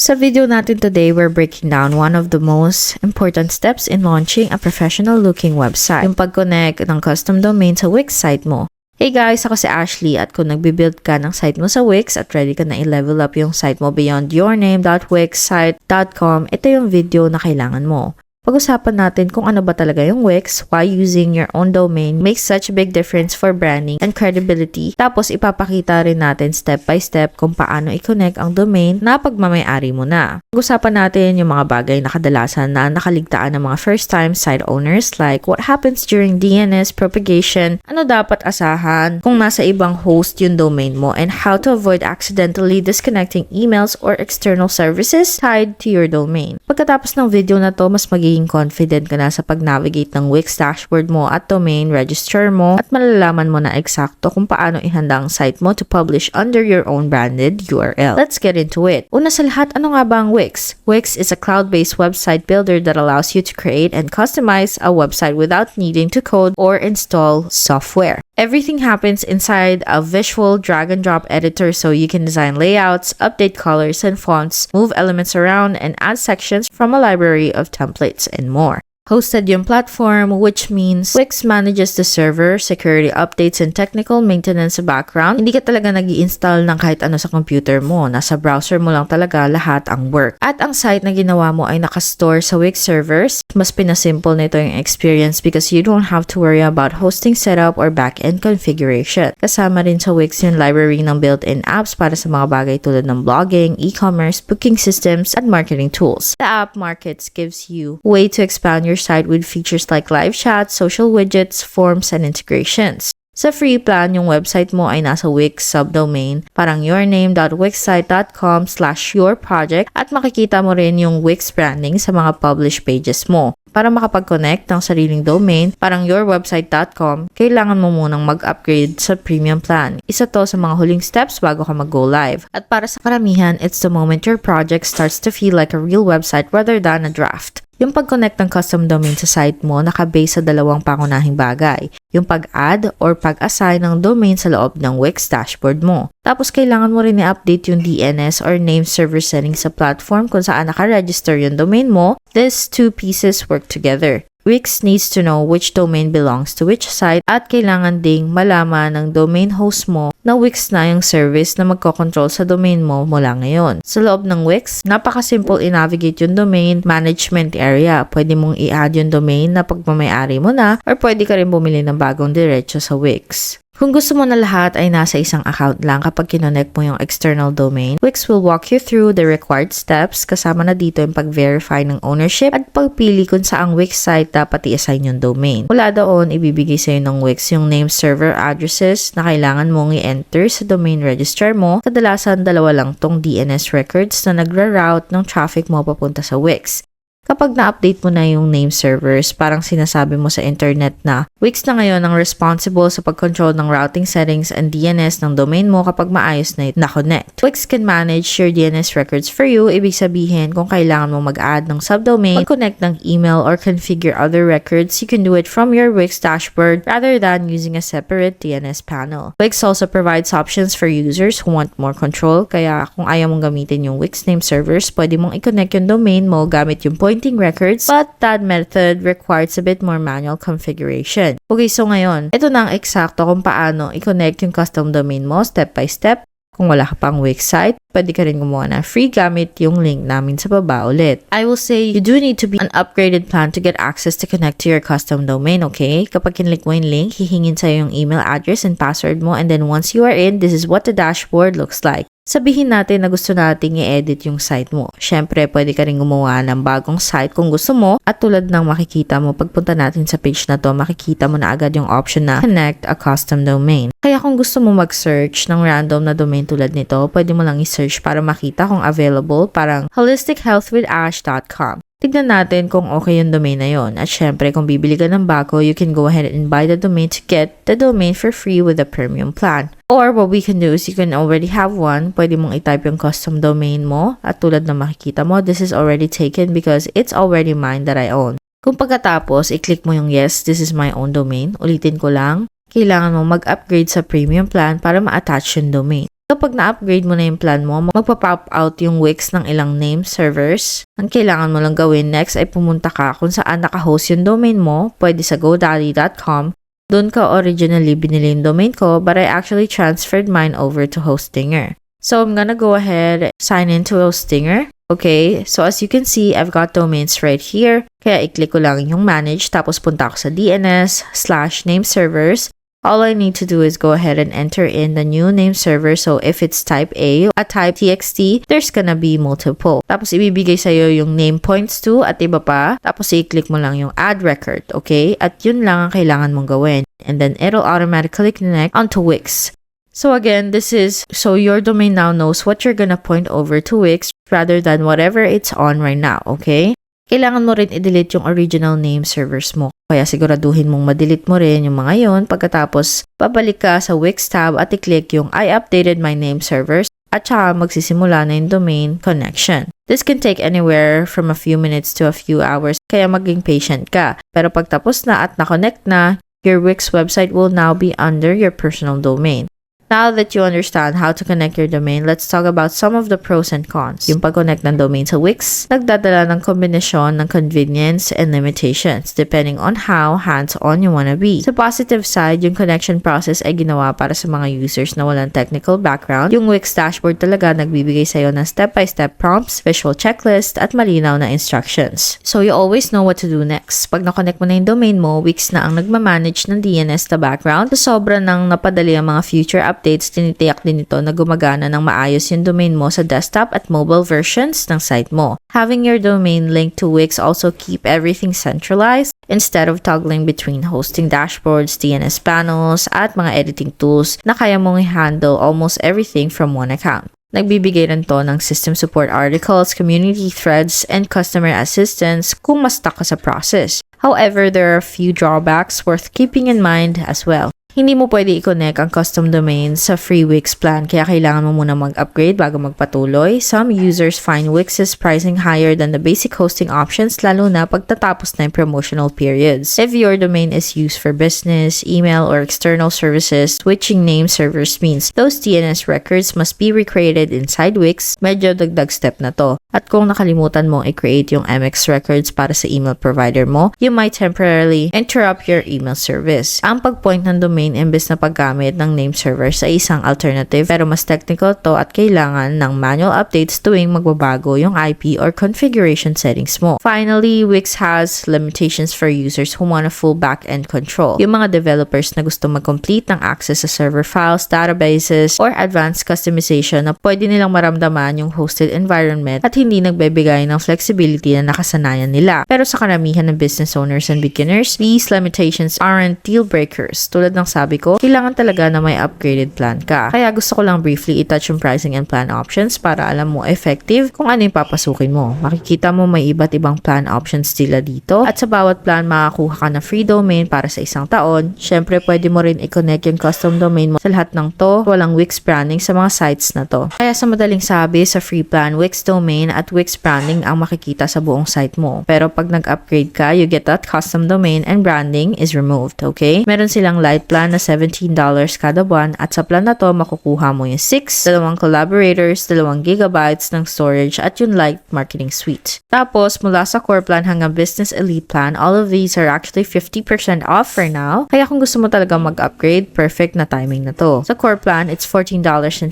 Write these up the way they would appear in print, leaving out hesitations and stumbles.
Sa video natin today, we're breaking down one of the most important steps in launching a professional-looking website, yung pag-connect ng custom domain sa Wix site mo. Hey guys, ako si Ashley at kung nagbibuild ka ng site mo sa Wix at ready ka na i-level up yung site mo beyond yourname.wixsite.com, ito yung video na kailangan mo. Pag-usapan natin kung ano ba talaga yung Wix, why using your own domain makes such a big difference for branding and credibility. Tapos ipapakita rin natin step by step kung paano i-connect ang domain na pagmamay-ari mo na. Pag-usapan natin yung mga bagay na kadalasan na nakaligtaan ng mga first-time site owners like what happens during DNS propagation, ano dapat asahan kung nasa ibang host yung domain mo, and how to avoid accidentally disconnecting emails or external services tied to your domain. Pagkatapos ng video na to, mas magiging confident ka na sa pag-navigate ng Wix dashboard mo at domain register mo at malalaman mo na eksakto kung paano ihanda ang site mo to publish under your own branded URL. Let's get into it. Una sa lahat, ano nga ba ang Wix? Wix is a cloud-based website builder that allows you to create and customize a website without needing to code or install software. Everything happens inside a visual drag-and-drop editor, so you can design layouts, update colors and fonts, move elements around, and add sections from a library of templates and more. Hosted yung platform, which means Wix manages the server, security updates, and technical maintenance sa background. Hindi ka talaga nag-i-install ng kahit ano sa computer mo. Nasa browser mo lang talaga lahat ang work. At ang site na ginawa mo ay nakastore sa Wix servers. Mas pinasimple nito yung experience because you don't have to worry about hosting setup or back-end configuration. Kasama rin sa Wix yung library ng built-in apps para sa mga bagay tulad ng blogging, e-commerce, booking systems, and marketing tools. The app markets gives you a way to expand your site with features like live chat, social widgets, forms, and integrations. Sa free plan, yung website mo ay nasa Wix subdomain, parang yourname.wixsite.com/yourproject, at makikita mo rin yung Wix branding sa mga publish pages mo. Para makapag-connect ng sariling domain, parang yourwebsite.com, kailangan mo munang mag-upgrade sa premium plan. Isa to sa mga huling steps bago ka mag-go live. At para sa karamihan, it's the moment your project starts to feel like a real website rather than a draft. Yung pag-connect ng custom domain sa site mo nakabase sa dalawang pangunahing bagay. Yung pag-add or pag-assign ng domain sa loob ng Wix dashboard mo. Tapos kailangan mo rin i-update yung DNS or name server settings sa platform kung saan naka-register yung domain mo. These two pieces work together. Wix needs to know which domain belongs to which site at kailangan ding malaman ng domain host mo na Wix na yung service na magkocontrol sa domain mo mula ngayon. Sa loob ng Wix, napaka-simple i-navigate yung domain management area. Pwede mong i-add yung domain na pagmamay-ari mo na, or pwede ka rin bumili ng bagong diretso sa Wix. Kung gusto mo na lahat ay nasa isang account lang kapag kinonect mo yung external domain, Wix will walk you through the required steps, kasama na dito yung pag-verify ng ownership at pagpili kung saang Wix site dapat i-assign yung domain. Mula doon, ibibigay sa'yo ng Wix yung name server addresses na kailangan mong i-enter sa domain register mo. Kadalasan, dalawa lang tong DNS records na nagra-route ng traffic mo papunta sa Wix. Kapag na-update mo na yung name servers, parang sinasabi mo sa internet na Wix na ngayon ang responsible sa pag-control ng routing settings and DNS ng domain mo kapag maayos na na-connect. Wix can manage your DNS records for you. Ibig sabihin, kung kailangan mo mag-add ng subdomain, mag-connect ng email, or configure other records, you can do it from your Wix dashboard rather than using a separate DNS panel. Wix also provides options for users who want more control, kaya kung ayaw mong gamitin yung Wix name servers, pwede mong i-connect yung domain mo gamit yung pointing records, but that method requires a bit more manual configuration. Okay, so ngayon, ito na ang eksakto kung paano i-connect yung custom domain mo step by step. Kung wala ka pang Wix site, pwede ka rin gumawa na free gamit yung link namin sa baba ulit. I will say you do need to be an upgraded plan to get access to connect to your custom domain, okay? Kapag kinlik mo yung link, hihingin sa'yo yung email address and password mo, and then once you are in, this is what the dashboard looks like. Sabihin natin na gusto nating i-edit yung site mo. Syempre, pwede ka rin gumawa ng bagong site kung gusto mo, at tulad ng makikita mo, pagpunta natin sa page na to, makikita mo na agad yung option na connect a custom domain. Kaya kung gusto mo mag-search ng random na domain tulad nito, pwede mo lang i-search para makita kung available, parang holistichealthwithash.com. Tignan natin kung okay yung domain na yon. At syempre, kung bibili ka ng bago, you can go ahead and buy the domain to get the domain for free with a premium plan. Or what we can do is you can already have one. Pwede mong i-type yung custom domain mo. At tulad na makikita mo, this is already taken because it's already mine that I own. Kung pagkatapos, i-click mo yung yes, this is my own domain. Ulitin ko lang, kailangan mo mag-upgrade sa premium plan para ma-attach yung domain. Kapag na-upgrade mo na yung plan mo, magpa-pop out yung Wix ng ilang name servers. Ang kailangan mo lang gawin next ay pumunta ka kung saan naka-host yung domain mo, pwede sa godaddy.com. Doon ko originally binili yung domain ko, but I actually transferred mine over to Hostinger. So I'm gonna go ahead, sign into Hostinger. Okay, so as you can see, I've got domains right here. Kaya i-click ko lang yung manage, tapos punta ako sa DNS/name servers. All I need to do is go ahead and enter in the new name server. So if it's type A at type TXT, there's gonna be multiple. Tapos ibibigay sa'yo yung name points to at iba pa. Tapos i-click mo lang yung add record, okay? At yun lang ang kailangan mong gawin. And then it'll automatically connect onto Wix. So again, so your domain now knows what you're gonna point over to Wix rather than whatever it's on right now, okay? Kailangan mo rin i-delete yung original name servers mo. Kaya siguraduhin mong ma-delete mo rin yung mga yon. Pagkatapos, babalik ka sa Wix tab at i-click yung I updated my name servers at saka magsisimula na yung domain connection. This can take anywhere from a few minutes to a few hours, kaya maging patient ka. Pero pag tapos na at na-connect na, your Wix website will now be under your personal domain. Now that you understand how to connect your domain, let's talk about some of the pros and cons. Yung pag-connect ng domain sa Wix, nagdadala ng kombinasyon ng convenience and limitations depending on how hands-on you wanna be. Sa positive side, yung connection process ay ginawa para sa mga users na walang technical background. Yung Wix dashboard talaga nagbibigay sa'yo ng step-by-step prompts, visual checklist, at malinaw na instructions. So you always know what to do next. Pag na-connect mo na yung domain mo, Wix na ang nagmamanage ng DNS na background. Sa sobra ng napadali ang mga future updates, tinitiyak din ito na gumagana ng maayos yung domain mo sa desktop at mobile versions ng site mo. Having your domain linked to Wix also keep everything centralized instead of toggling between hosting dashboards, DNS panels, at mga editing tools na kaya mong i-handle almost everything from one account. Nagbibigay rin to ng system support articles, community threads, and customer assistance kung mas stuck ka sa process. However, there are a few drawbacks worth keeping in mind as well. Hindi mo pwede i-connect ang custom domain sa free Wix plan kaya kailangan mo muna mag-upgrade bago magpatuloy. Some users find Wix's pricing higher than the basic hosting options lalo na pagtatapos na yung promotional periods. If your domain is used for business, email, or external services, switching name servers means those DNS records must be recreated inside Wix. Medyo dagdag step na to. At kung nakalimutan mong i-create yung MX records para sa email provider mo, you might temporarily interrupt your email service. Ang pag-point ng domain imbes na paggamit ng name server sa isang alternative pero mas technical to at kailangan ng manual updates tuwing magbabago yung IP or configuration settings mo. Finally, Wix has limitations for users who want a full back-end control. Yung mga developers na gusto mag-complete ng access sa server files, databases, or advanced customization na pwede nilang maramdaman yung hosted environment at hindi nagbebigay ng flexibility na nakasanayan nila. Pero sa karamihan ng business owners and beginners, these limitations aren't deal breakers. Tulad ng sabi ko, kailangan talaga na may upgraded plan ka. Kaya gusto ko lang briefly i-touch yung pricing and plan options para alam mo effective kung ano yung papasukin mo. Makikita mo may iba't ibang plan options sila dito at sa bawat plan makakuha ka na free domain para sa isang taon. Syempre, pwede mo rin i-connect yung custom domain mo sa lahat ng to. Walang Wix branding sa mga sites na to. Kaya sa madaling sabi, sa free plan, Wix domain at Wix branding ang makikita sa buong site mo. Pero pag nag-upgrade ka, you get that custom domain and branding is removed, okay? Meron silang light plan na $17 kada buwan at sa plan na to makukuha mo yung 6, 2 collaborators, 2 gigabytes ng storage at yung light marketing suite. Tapos mula sa core plan hanggang business elite plan, all of these are actually 50% off for now. Kaya kung gusto mo talaga mag-upgrade, perfect na timing na to. Sa core plan, it's $14.50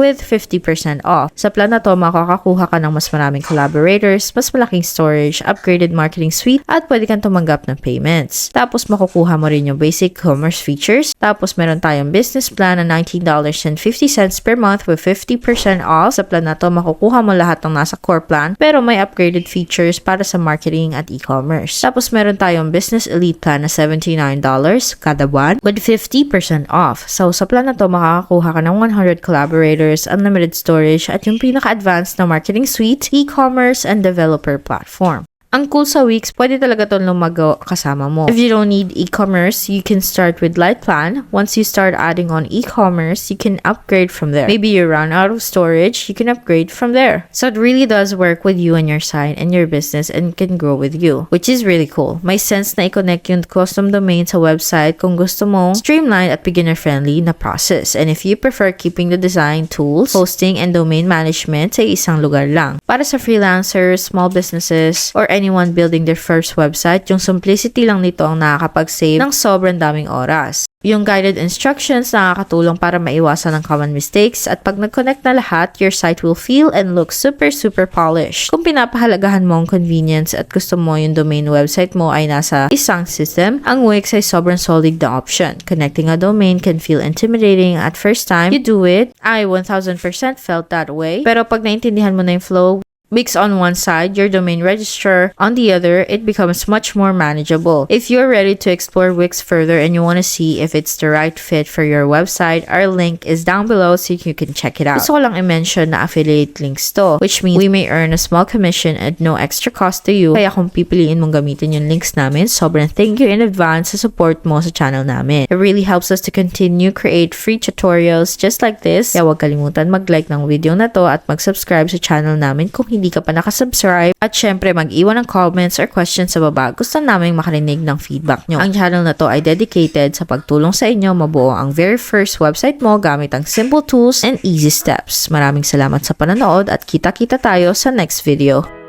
with 50% off. Sa plan na to, makakakuha ka ng mas maraming collaborators, mas malaking storage, upgraded marketing suite, at pwede kang tumanggap ng payments. Tapos makukuha mo rin yung basic commerce features. Tapos meron tayong business plan na $19.50 per month with 50% off. Sa plan na to, makukuha mo lahat ng nasa core plan pero may upgraded features para sa marketing at e-commerce. Tapos meron tayong business elite plan na $79 kada buwan with 50% off. So sa plan na to, makakakuha ka ng 100 collaborators, unlimited storage, at yung pinaka-advanced na marketing suite, e-commerce, and developer platform. Ang cool sa Wix, pwede talaga itong lumago kasama mo. If you don't need e-commerce, you can start with light plan. Once you start adding on e-commerce, you can upgrade from there. Maybe you run out of storage, you can upgrade from there. So it really does work with you and your site and your business and can grow with you, which is really cool. May sense na i-connect yung custom domain sa website kung gusto mo streamlined at beginner-friendly na process. And if you prefer keeping the design, tools, hosting, and domain management sa isang lugar lang. Para sa freelancers, small businesses, or anyone building their first website, yung simplicity lang nito ang nakakapag-save ng sobrang daming oras. Yung guided instructions nakakatulong para maiwasan ang common mistakes at pag nag-connect na lahat, your site will feel and look super polished. Kung pinapahalagahan mo ang convenience at gusto mo yung domain website mo ay nasa isang system, ang Wix ay sobrang solid na option. Connecting a domain can feel intimidating at first time you do it. I 1000% felt that way. Pero pag naintindihan mo na yung flow, Wix on one side, your domain registrar on the other, it becomes much more manageable. If you're ready to explore Wix further and you want to see if it's the right fit for your website, our link is down below so you can check it out. Gusto ko lang i-mention na affiliate links to, which means we may earn a small commission at no extra cost to you. Kaya kung pipiliin mong gamitin yung links namin, sobrang thank you in advance sa support mo sa channel namin. It really helps us to continue create free tutorials just like this. Kaya huwag kalimutan mag-like ng video na to at mag-subscribe sa channel namin kung hindi ka pa nakasubscribe. At syempre, mag-iwan ng comments or questions sa baba. Gusto naming makarinig ng feedback nyo. Ang channel na to ay dedicated sa pagtulong sa inyo mabuo ang very first website mo gamit ang simple tools and easy steps. Maraming salamat sa panonood at kita-kita tayo sa next video.